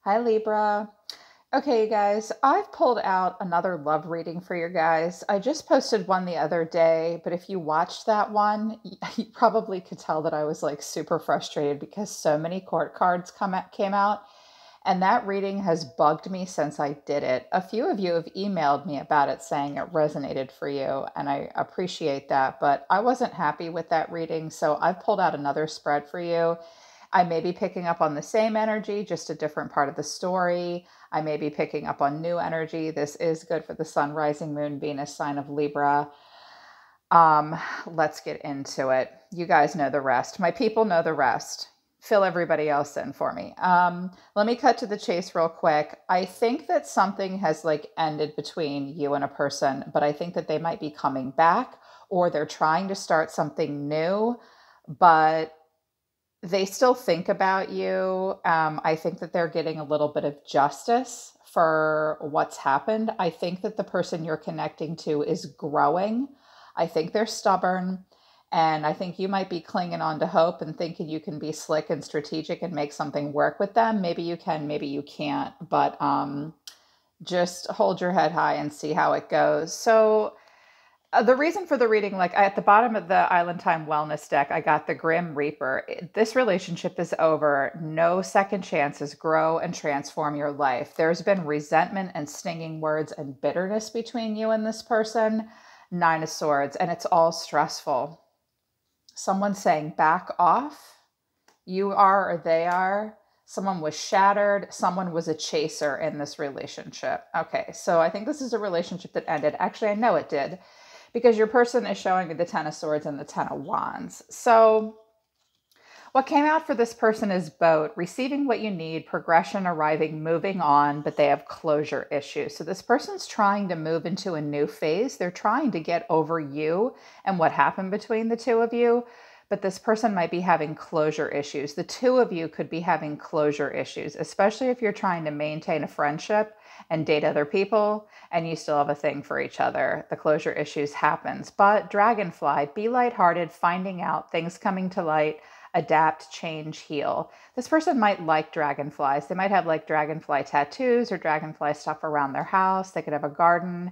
Hi, Libra. Okay, you guys, I've pulled out another love reading for you guys. I just posted one the other day, but if you watched that one, you probably could tell that I was like super frustrated because so many court cards came out, and that reading has bugged me since I did it. A few of you have emailed me about it saying it resonated for you, and I appreciate that, but I wasn't happy with that reading, so I've pulled out another spread for you. I may be picking up on the same energy, just a different part of the story. I may be picking up on new energy. This is good for the sun, rising, moon, Venus sign of Libra. Um, let's get into it. You guys know the rest. My people know the rest. Fill everybody else in for me. Let me cut to the chase real quick. I think that something has like ended between you and a person, but I think that they might be coming back or they're trying to start something new, but they still think about you. I think that they're getting a little bit of justice for what's happened. I think that the person you're connecting to is growing. I think they're stubborn. And I think you might be clinging on to hope and thinking you can be slick and strategic and make something work with them. Maybe you can, maybe you can't. But just hold your head high and see how it goes. So, the reason for the reading, like at the bottom of the Island Time Wellness deck, I got the Grim Reaper. This relationship is over. No second chances. Grow and transform your life. There's been resentment and stinging words and bitterness between you and this person. Nine of Swords, and it's all stressful. Someone saying back off. You are or they are. Someone was shattered. Someone was a chaser in this relationship. Okay, so I think this is a relationship that ended. Actually, I know it did because your person is showing me the Ten of Swords and the Ten of Wands. So what came out for this person is boat, receiving what you need, progression arriving, moving on, but they have closure issues. So this person's trying to move into a new phase. They're trying to get over you and what happened between the two of you, but this person might be having closure issues. The two of you could be having closure issues, especially if you're trying to maintain a friendship and date other people and you still have a thing for each other. The closure issues happens. But Dragonfly, be lighthearted, finding out, things coming to light, adapt, change, heal. This person might like dragonflies. They might have like dragonfly tattoos or dragonfly stuff around their house. They could have a garden.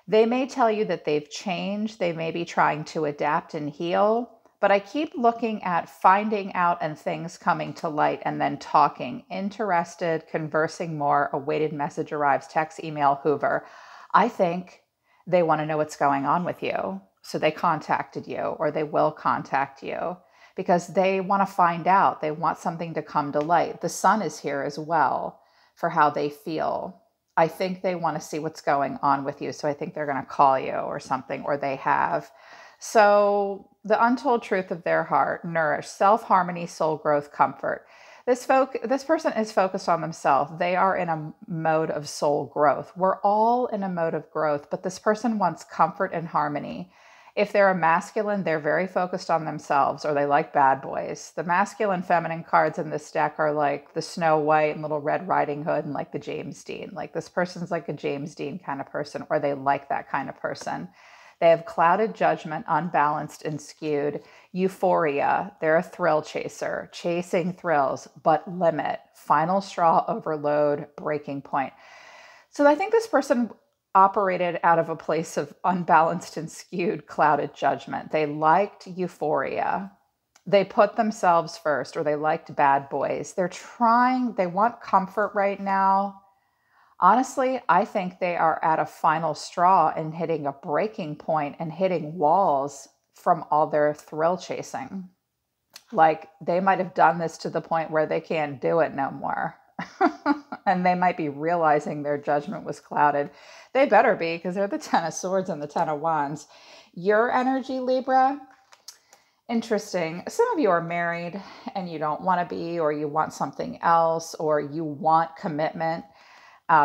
They may tell you that they've changed. They may be trying to adapt and heal. But I keep looking at finding out and things coming to light and then talking. Interested, conversing more, awaited message arrives, text, email, Hoover. I think they want to know what's going on with you. So they contacted you or they will contact you because they want to find out. They want something to come to light. The sun is here as well for how they feel. I think they want to see what's going on with you. So I think they're going to call you or something, or they have. So the untold truth of their heart, nourish, self-harmony, soul growth, comfort. This person is focused on themselves. They are in a mode of soul growth. We're all in a mode of growth, but this person wants comfort and harmony. If they're a masculine, they're very focused on themselves, or they like bad boys. The masculine feminine cards in this deck are like the Snow White and Little Red Riding Hood and like the James Dean. Like this person's like a James Dean kind of person, or they like that kind of person. They have clouded judgment, unbalanced and skewed. Euphoria, they're a thrill chaser, chasing thrills, but limit, final straw, overload, breaking point. So I think this person operated out of a place of unbalanced and skewed, clouded judgment. They liked euphoria. They put themselves first, or they liked bad boys. They want comfort right now. Honestly, I think they are at a final straw and hitting a breaking point and hitting walls from all their thrill chasing. Like they might have done this to the point where they can't do it no more. And they might be realizing their judgment was clouded. They better be, because they're the Ten of Swords and the Ten of Wands. Your energy, Libra, interesting. Some of you are married and you don't want to be, or you want something else, or you want commitment.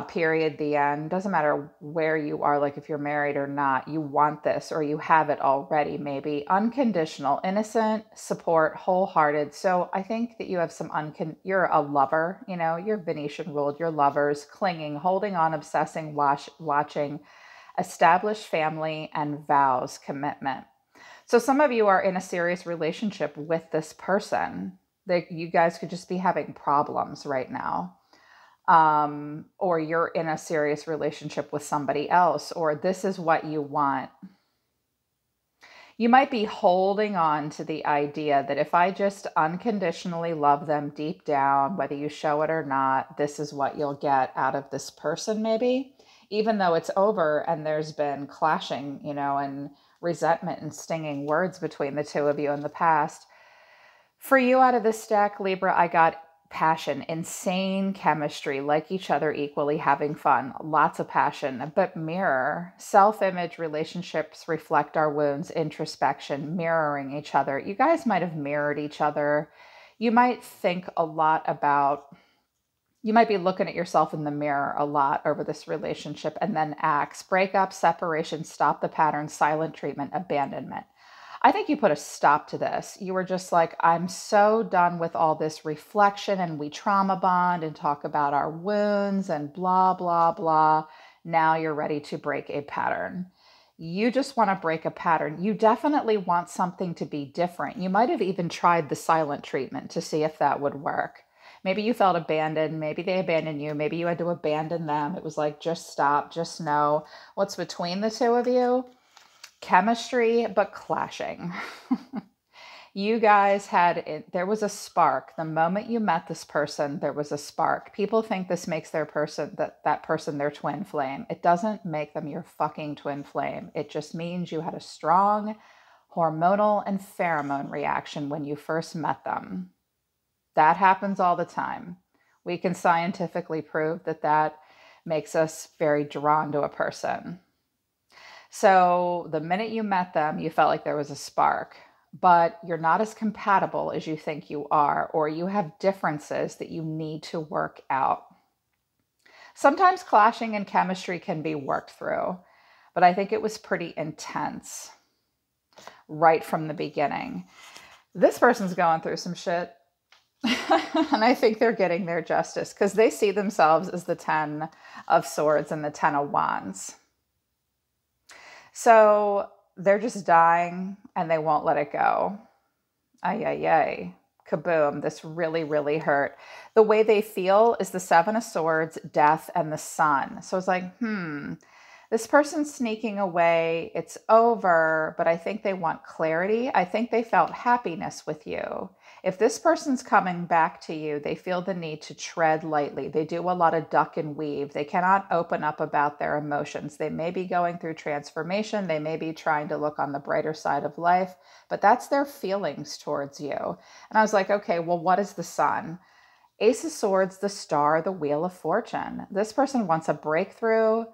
Period, the end. Doesn't matter where you are, like if you're married or not, you want this or you have it already, maybe. Unconditional, innocent, support, wholehearted. So I think that you have you're a lover, you're Venetian ruled, you're lovers, clinging, holding on, obsessing, watching, established family and vows, commitment. So some of you are in a serious relationship with this person. You guys could just be having problems right now. or you're in a serious relationship with somebody else, or this is what you want. You might be holding on to the idea that if I just unconditionally love them deep down, whether you show it or not, this is what you'll get out of this person, maybe, even though it's over and there's been clashing, and resentment and stinging words between the two of you in the past. For you out of this deck, Libra, I got passion, insane chemistry, like each other equally, having fun, lots of passion, but mirror, self-image, relationships reflect our wounds, introspection, mirroring each other. You guys might have mirrored each other. You might think a lot about, you might be looking at yourself in the mirror a lot over this relationship, and then acts, breakup, separation, stop the pattern, silent treatment, abandonment. I think you put a stop to this. You were just like, I'm so done with all this reflection, and we trauma bond and talk about our wounds and blah, blah, blah. Now you're ready to break a pattern. You just want to break a pattern. You definitely want something to be different. You might have even tried the silent treatment to see if that would work. Maybe you felt abandoned. Maybe they abandoned you. Maybe you had to abandon them. It was like, just stop, just know what's between the two of you. Chemistry, but clashing. You guys had it. There was a spark. The moment you met this person, there was a spark. People think this makes that person their twin flame. It doesn't make them your fucking twin flame. It just means you had a strong hormonal and pheromone reaction when you first met them. That happens all the time. We can scientifically prove that makes us very drawn to a person. So the minute you met them, you felt like there was a spark, but you're not as compatible as you think you are, or you have differences that you need to work out. Sometimes clashing and chemistry can be worked through, but I think it was pretty intense right from the beginning. This person's going through some shit. And I think they're getting their justice because they see themselves as the 10 of Swords and the 10 of Wands. So they're just dying and they won't let it go. Ay, ay, ay. Kaboom. This really, really hurt. The way they feel is the 7 of Swords, death, and the Sun. So it's like, this person's sneaking away. It's over, but I think they want clarity. I think they felt happiness with you. If this person's coming back to you, they feel the need to tread lightly. They do a lot of duck and weave. They cannot open up about their emotions. They may be going through transformation. They may be trying to look on the brighter side of life, but that's their feelings towards you. And I was like, okay, well, what is the Sun? Ace of Swords, the Star, the Wheel of Fortune. This person wants a breakthrough.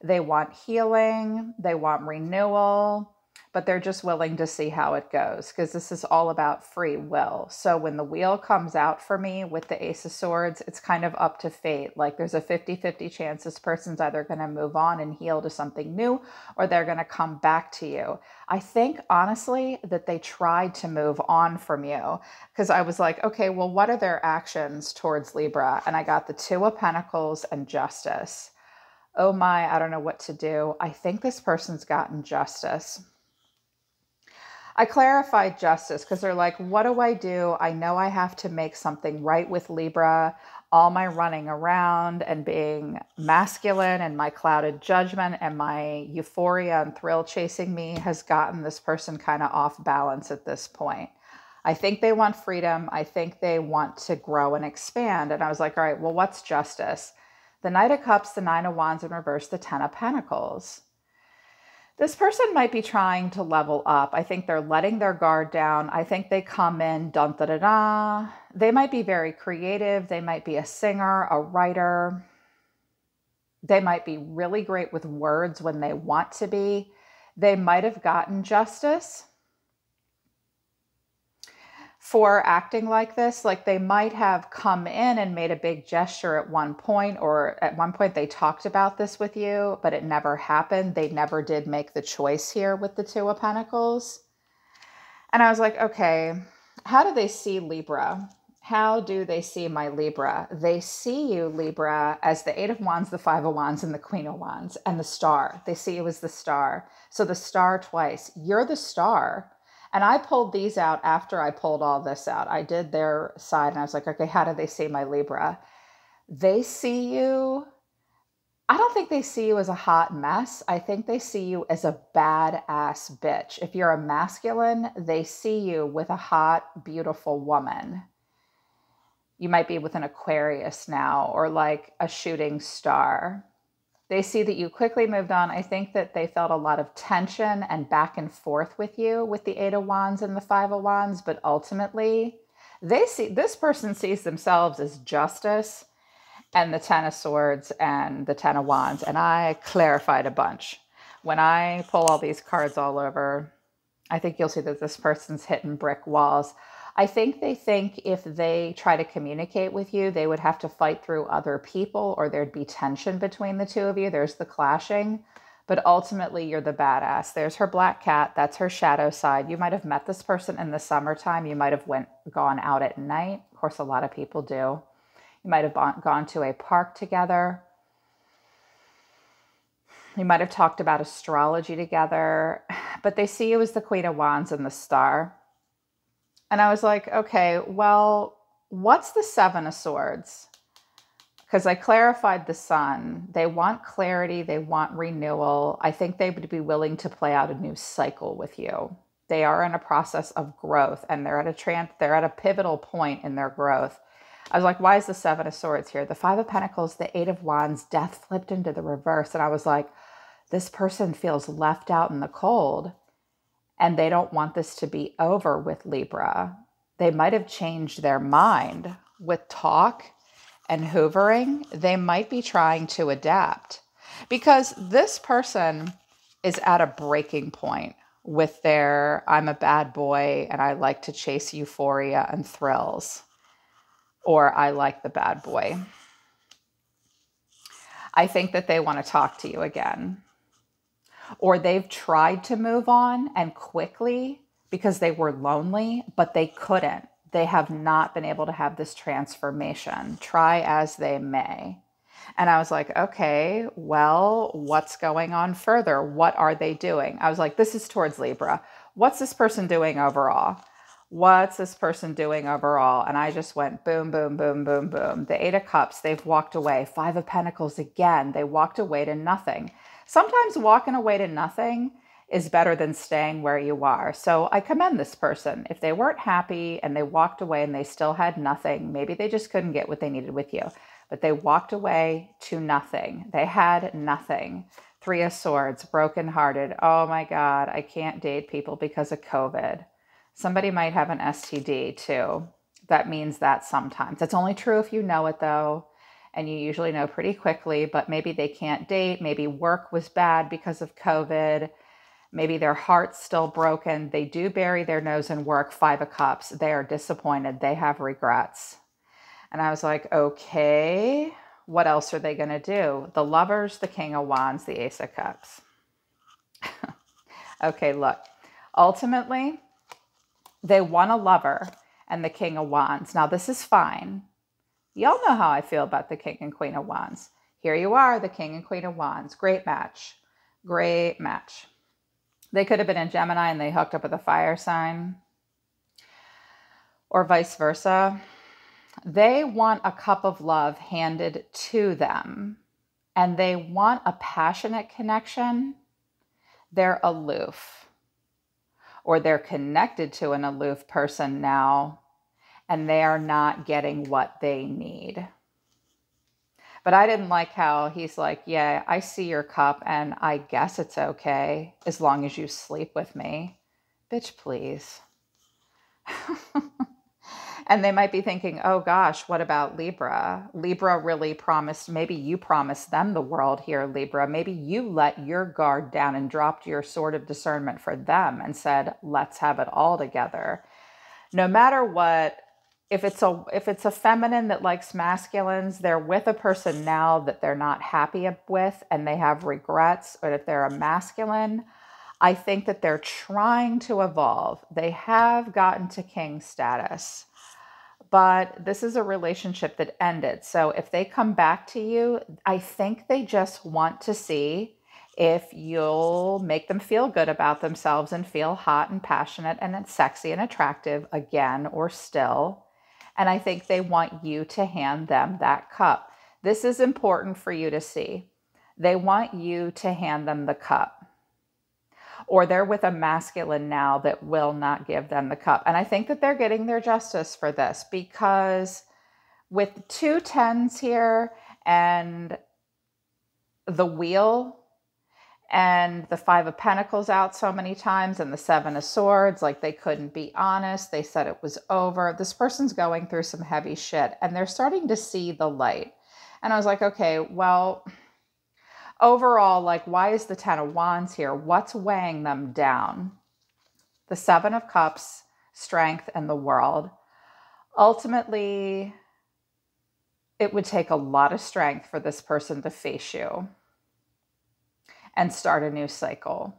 They want healing. They want renewal. But they're just willing to see how it goes because this is all about free will. So when the wheel comes out for me with the Ace of Swords, it's kind of up to fate. Like there's a 50-50 chance this person's either going to move on and heal to something new or they're going to come back to you. I think honestly that they tried to move on from you because I was like, okay, well, what are their actions towards Libra? And I got the 2 of Pentacles and Justice. Oh my, I don't know what to do. I think this person's gotten justice. I clarified justice because they're like, what do? I know I have to make something right with Libra. All my running around and being masculine and my clouded judgment and my euphoria and thrill chasing me has gotten this person kind of off balance at this point. I think they want freedom. I think they want to grow and expand. And I was like, all right, well, what's justice? The Knight of Cups, the 9 of Wands in reverse, the 10 of Pentacles. This person might be trying to level up. I think they're letting their guard down. I think they come in, dun da da da. They might be very creative. They might be a singer, a writer. They might be really great with words when they want to be. They might have gotten justice for acting like this. Like they might have come in and made a big gesture at one point, or at one point they talked about this with you, but it never happened. They never did make the choice here with the 2 of Pentacles. And I was like, okay, how do they see Libra? How do they see my Libra? They see you, Libra, as the 8 of Wands, the 5 of Wands, and the Queen of Wands, and the Star. They see you as the Star. So the Star twice. You're the Star. And I pulled these out after I pulled all this out. I did their side and I was like, okay, how do they see my Libra? They see you, I don't think they see you as a hot mess. I think they see you as a badass bitch. If you're a masculine, they see you with a hot, beautiful woman. You might be with an Aquarius now, or like a shooting star. They see that you quickly moved on. I think that they felt a lot of tension and back and forth with you with the Eight of Wands and the Five of Wands, but ultimately, this person sees themselves as justice and the Ten of Swords and the Ten of Wands. And I clarified a bunch. When I pull all these cards all over, I think you'll see that this person's hitting brick walls. I think they think if they try to communicate with you, they would have to fight through other people, or there'd be tension between the two of you. There's the clashing. But ultimately, you're the badass. There's her black cat. That's her shadow side. You might have met this person in the summertime. You might have gone out at night. Of course, a lot of people do. You might have gone to a park together. You might have talked about astrology together. But they see you as the Queen of Wands and the Star. And I was like, okay, well, what's the Seven of Swords? Because I clarified the Sun. They want clarity. They want renewal. I think they would be willing to play out a new cycle with you. They are in a process of growth, and they're at a pivotal point in their growth. I was like, why is the Seven of Swords here? The Five of Pentacles, the Eight of Wands, death flipped into the reverse. And I was like, this person feels left out in the cold. And they don't want this to be over with Libra. They might have changed their mind with talk and hoovering. They might be trying to adapt, because this person is at a breaking point with their, I'm a bad boy and I like to chase euphoria and thrills, or I like the bad boy. I think that they want to talk to you again. Or they've tried to move on and quickly because they were lonely, but they couldn't. They have not been able to have this transformation, try as they may. And I was like, okay, well, what's going on further? What are they doing? I was like, this is towards Libra. What's this person doing overall? What's this person doing overall? And I just went boom, boom, boom, boom, boom. The Eight of Cups, they've walked away. Five of Pentacles again, they walked away to nothing. Sometimes walking away to nothing is better than staying where you are. So I commend this person. If they weren't happy and they walked away and they still had nothing, maybe they just couldn't get what they needed with you, but they walked away to nothing. They had nothing. Three of Swords, brokenhearted. Oh my God, I can't date people because of COVID. Somebody might have an STD too. That means that sometimes. That's only true if you know it though. And you usually know pretty quickly, but maybe they can't date. Maybe work was bad because of COVID. Maybe their heart's still broken. They do bury their nose in work. Five of Cups. They are disappointed. They have regrets. And I was like, okay, what else are they going to do? The Lovers, the King of Wands, the Ace of Cups. Okay, look. Ultimately, they want a lover and the King of Wands. Now, this is fine. Y'all know how I feel about the King and Queen of Wands. Here you are, the King and Queen of Wands. Great match. Great match. They could have been in Gemini and they hooked up with a fire sign. Or vice versa. They want a cup of love handed to them. And they want a passionate connection. They're aloof. Or they're connected to an aloof person now, and they are not getting what they need. But I didn't like how he's like, yeah, I see your cup and I guess it's okay as long as you sleep with me. Bitch, please. And they might be thinking, oh gosh, what about Libra? Libra really promised, maybe you promised them the world here, Libra. Maybe you let your guard down and dropped your sword of discernment for them and said, let's have it all together. No matter what, if it's a feminine that likes masculines, they're with a person now that they're not happy with and they have regrets. But if they're a masculine, I think that they're trying to evolve. They have gotten to king status, but this is a relationship that ended. So if they come back to you, I think they just want to see if you'll make them feel good about themselves and feel hot and passionate and sexy and attractive again or still. And I think they want you to hand them that cup. This is important for you to see. They want you to hand them the cup, or they're with a masculine now that will not give them the cup. And I think that they're getting their justice for this, because with 2 10s here and the wheel and the 5 of Pentacles out so many times and the 7 of Swords, like they couldn't be honest. They said it was over. This person's going through some heavy shit and they're starting to see the light. And I was like, okay, well, overall, like, why is the 10 of Wands here? What's weighing them down? The 7 of Cups, strength, and the World. Ultimately, it would take a lot of strength for this person to face you and start a new cycle.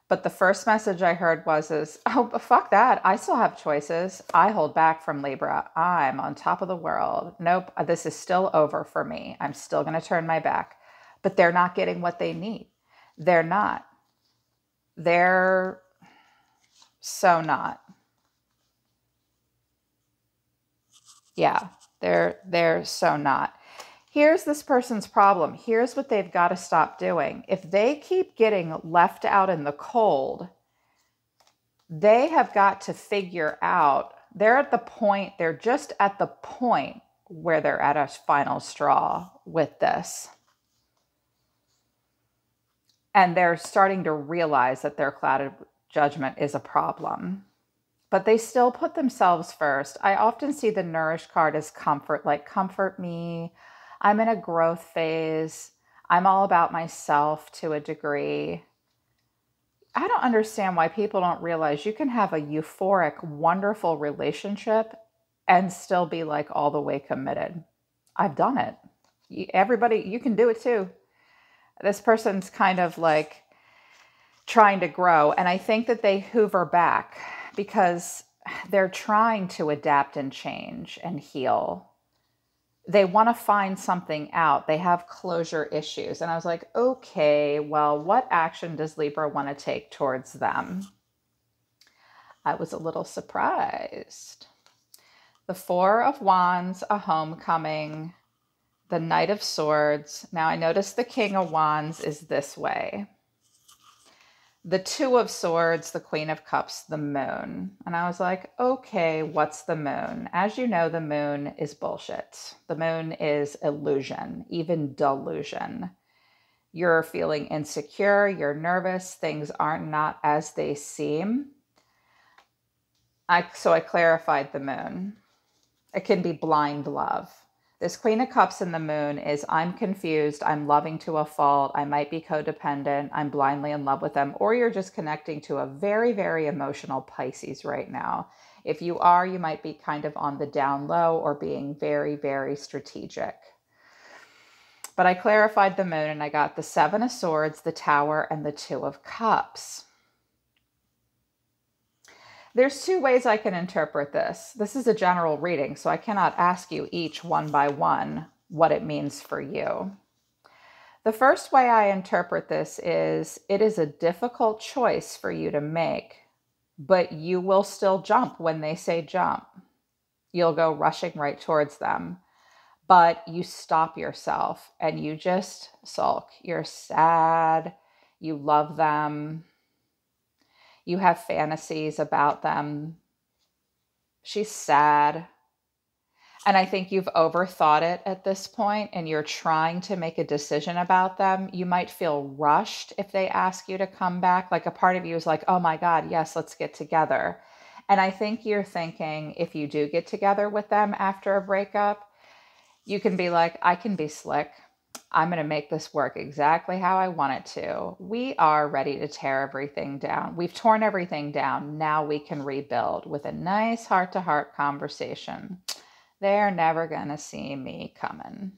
But the first message I heard was, oh, fuck that. I still have choices. I hold back from Libra. I'm on top of the world. Nope, this is still over for me. I'm still going to turn my back. But they're not getting what they need. They're not. They're so not. Yeah, they're so not. Here's this person's problem. Here's what they've got to stop doing. If they keep getting left out in the cold, they have got to figure out, they're just at the point where they're at a final straw with this. And they're starting to realize that their clouded judgment is a problem. But they still put themselves first. I often see the Nourished card as comfort, like comfort me. I'm in a growth phase. I'm all about myself to a degree. I don't understand why people don't realize you can have a euphoric, wonderful relationship and still be like all the way committed. I've done it. Everybody, you can do it too. This person's kind of like trying to grow. And I think that they hoover back because they're trying to adapt and change and heal. They want to find something out. They have closure issues. And I was like, okay, well, what action does Libra want to take towards them? I was a little surprised. The 4 of Wands, a homecoming, the Knight of Swords. Now I notice the King of Wands is this way. The 2 of Swords, the Queen of Cups, the Moon. And I was like, okay, what's the Moon? As you know, the Moon is bullshit. The Moon is illusion, even delusion. You're feeling insecure, you're nervous, things are not as they seem. So I clarified the Moon. It can be blind love. This Queen of Cups in the Moon is, I'm confused, I'm loving to a fault, I might be codependent, I'm blindly in love with them, or you're just connecting to a very, very emotional Pisces right now. If you are, you might be kind of on the down low or being very, very strategic. But I clarified the Moon and I got the 7 of Swords, the Tower, and the 2 of Cups. There's 2 ways I can interpret this. This is a general reading, so I cannot ask you each one by one what it means for you. The first way I interpret this is, it is a difficult choice for you to make, but you will still jump when they say jump. You'll go rushing right towards them, but you stop yourself and you just sulk. You're sad, you love them. You have fantasies about them. She's sad. And I think you've overthought it at this point and you're trying to make a decision about them. You might feel rushed if they ask you to come back. Like a part of you is like, oh my God, yes, let's get together. And I think you're thinking if you do get together with them after a breakup, you can be like, I can be slick. I'm going to make this work exactly how I want it to. We are ready to tear everything down. We've torn everything down. Now we can rebuild with a nice heart-to-heart conversation. They're never going to see me coming.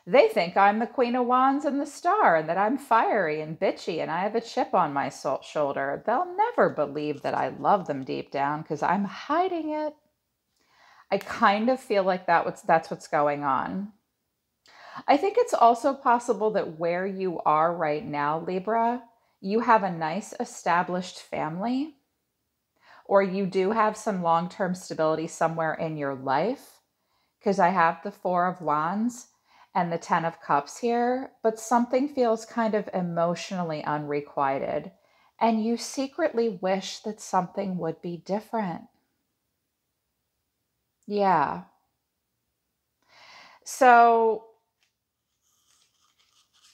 They think I'm the Queen of Wands and the Star, and that I'm fiery and bitchy and I have a chip on my shoulder. They'll never believe that I love them deep down because I'm hiding it. I kind of feel like that's what's going on. I think it's also possible that where you are right now, Libra, you have a nice established family, or you do have some long-term stability somewhere in your life, because I have the 4 of Wands, and the Ten of Cups here, but something feels kind of emotionally unrequited. And you secretly wish that something would be different. Yeah. So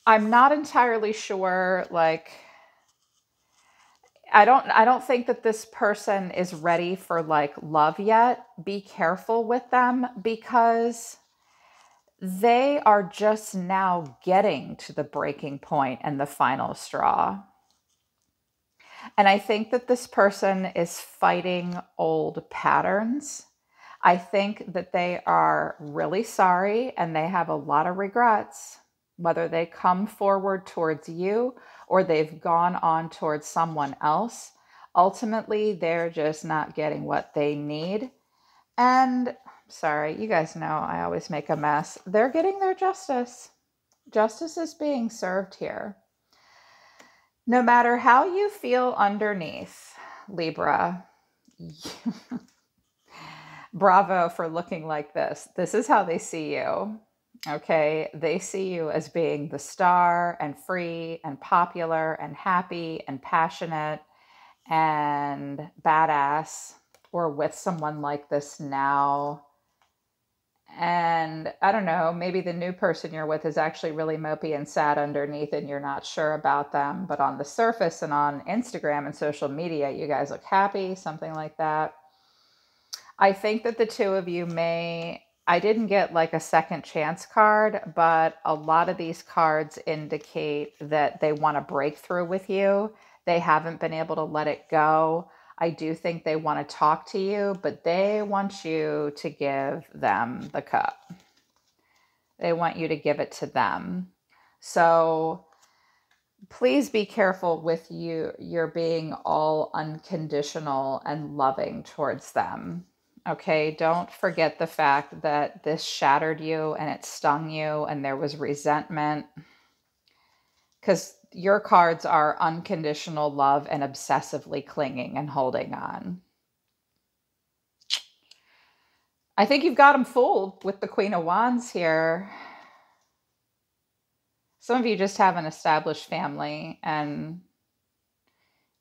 I'm not entirely sure, like, I don't think that this person is ready for like love yet. Be careful with them because they are just now getting to the breaking point and the final straw. And I think that this person is fighting old patterns. I think that they are really sorry and they have a lot of regrets, whether they come forward towards you or they've gone on towards someone else. Ultimately, they're just not getting what they need. And sorry, you guys know I always make a mess. They're getting their justice. Justice is being served here. No matter how you feel underneath, Libra, bravo for looking like this. This is how they see you. Okay. They see you as being the star and free and popular and happy and passionate and badass, or with someone like this now. And I don't know, maybe the new person you're with is actually really mopey and sad underneath and you're not sure about them. But on the surface and on Instagram and social media, you guys look happy, something like that. I think that the two of you may, I didn't get like a second chance card, but a lot of these cards indicate that they want to break through with you. They haven't been able to let it go. I do think they want to talk to you, but they want you to give them the cup. They want you to give it to them. So please be careful with you're being all unconditional and loving towards them. Okay, don't forget the fact that this shattered you and it stung you and there was resentment, because your cards are unconditional love and obsessively clinging and holding on. I think you've got them fooled with the Queen of Wands here. Some of you just have an established family, and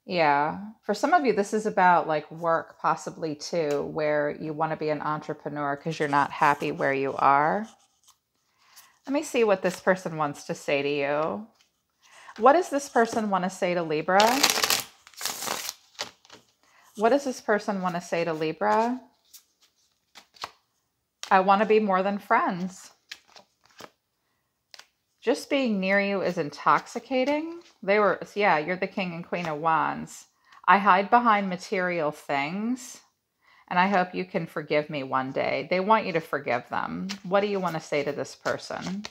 yeah, for some of you, this is about like work possibly too, where you want to be an entrepreneur because you're not happy where you are. Let me see what this person wants to say to you. What does this person want to say to Libra? What does this person want to say to Libra? I want to be more than friends. Just being near you is intoxicating. Yeah, you're the King and Queen of Wands. I hide behind material things, and I hope you can forgive me one day. They want you to forgive them. What do you want to say to this person?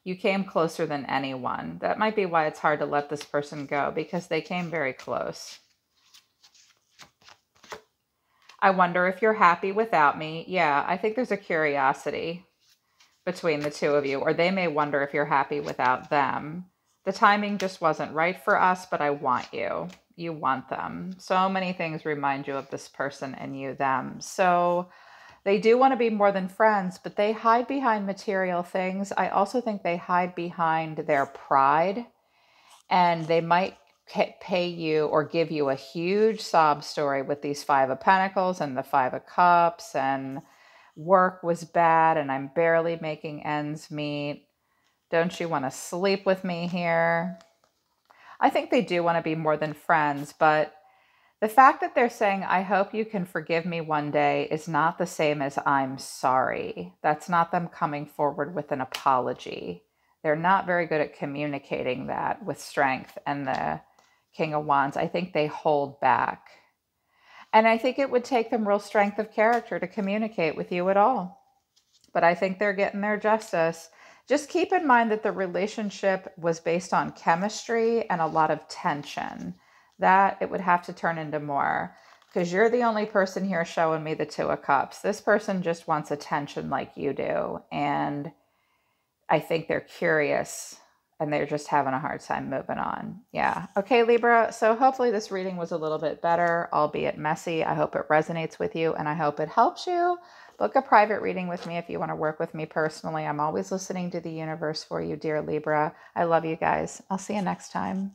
You came closer than anyone. That might be why it's hard to let this person go, because they came very close. I wonder if you're happy without me. Yeah, I think there's a curiosity between the two of you, or they may wonder if you're happy without them. The timing just wasn't right for us, but I want you. You want them. So many things remind you of this person and you them. So they do want to be more than friends, but they hide behind material things. I also think they hide behind their pride, and they might pay you or give you a huge sob story with these Five of Pentacles and the Five of Cups, and work was bad and I'm barely making ends meet. Don't you want to sleep with me here? I think they do want to be more than friends, but the fact that they're saying, I hope you can forgive me one day, is not the same as I'm sorry. That's not them coming forward with an apology. They're not very good at communicating that with strength. And the King of Wands, I think they hold back. And I think it would take them real strength of character to communicate with you at all. But I think they're getting their justice. Just keep in mind that the relationship was based on chemistry and a lot of tension. That it would have to turn into more, because you're the only person here showing me the Two of Cups. This person just wants attention like you do. And I think they're curious and they're just having a hard time moving on. Yeah. Okay, Libra. So hopefully this reading was a little bit better, albeit messy. I hope it resonates with you and I hope it helps you book a private reading with me if you want to work with me personally. I'm always listening to the universe for you, dear Libra. I love you guys. I'll see you next time.